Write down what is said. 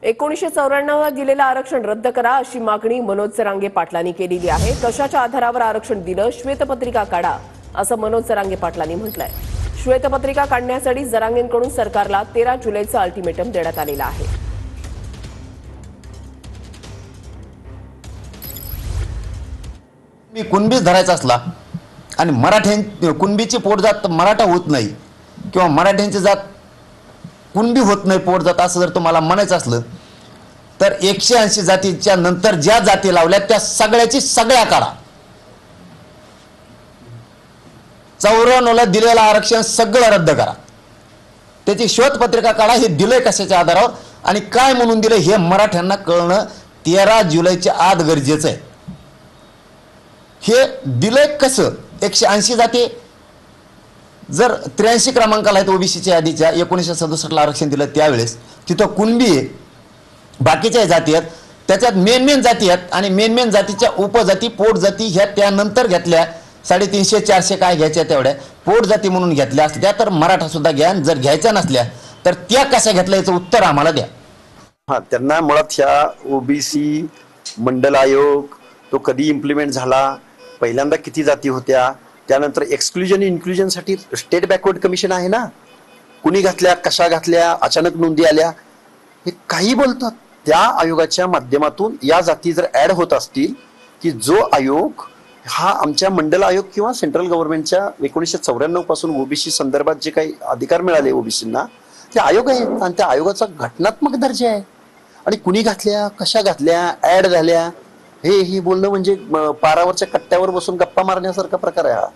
1994 दिलेलं आरक्षण रद्द करा अशी मागणी मनोज जरांगे पाटलांनी केलेली आहे। कशाच्या आधारावर आरक्षण दिलं, श्वेतपत्रिका काढा असं मनोज जरांगे पाटलांनी म्हटलंय। श्वेतपत्रिका काढण्यासाठी जरांगेंकडून सरकारला 13 जुलैचं अल्टिमेटम देण्यात आलेलं आहे। मी कुणबीच धरायचा असला आणि कुणबीची पोटजात मराठा होत नाही किंवा मराठ्यांची जात कुणबी होत नाही पोटजात असं जर तुम्हाला म्हणायचं असलं तर 180 जातीच्या नंतर ज्या जाती लावल्या त्या सगळ्याची सगळ्या काढा। 94ला दिलेलं आरक्षण सगळं रद्द करा, त्याची श्वेतपत्रिका काढा। हे दिलंय कशाच्या आधारावर आणि काय म्हणून दिलं हे मराठ्यांना कळणं 13 जुलैच्या आत गरजेचं आहे। हे दिलंय कसं? 180 जाती जर 83 क्रमांकाला आहेत ओबीसीच्या यादीच्या 1967ला आरक्षण दिलं त्यावेळेस तिथं कुणबी आहे, बाकीच्या जाती आहेत, त्याच्यात मेन जाती आहेत आणि मेन जातीच्या उपजाती पोटजाती ह्या त्यानंतर घेतल्या। 350 400 काय घ्यायच्या तेवढ्या पोटजाती म्हणून घेतल्या असल्या तर मराठा सुद्धा घ्या, जर घ्यायच्या नसल्या तर त्या कशा घेतल्या याचं उत्तर आम्हाला द्या। हां, त्यांना मुळात ह्या ओबीसी मंडल आयोग तो कधी इम्प्लिमेंट झाला, पहिल्यांदा किती जाती होत्या, त्यानंतर एक्सक्लुजन इन्क्लुजनसाठी स्टेट बॅकवर्ड कमिशन आहे ना, कुणी घातल्या, कशा घातल्या, अचानक नोंदी आल्या, हे काही बोलतात। त्या आयोगाच्या माध्यमातून या जाती जर ऍड होत असतील की जो आयोग हा आमच्या मंडल आयोग किंवा सेंट्रल गव्हर्नमेंटच्या 1994 पासून ओबीसी संदर्भात जे काही अधिकार मिळाले ओबीसींना ते आयोग आहेत आणि त्या आयोगाचा घटनात्मक दर्जा आहे। आणि कुणी घातल्या, कशा घातल्या, ऍड झाल्या, हे बोलणं म्हणजे पारावरच्या कट्ट्यावर बसून गप्पा मारण्यासारखा प्रकार आहे हा।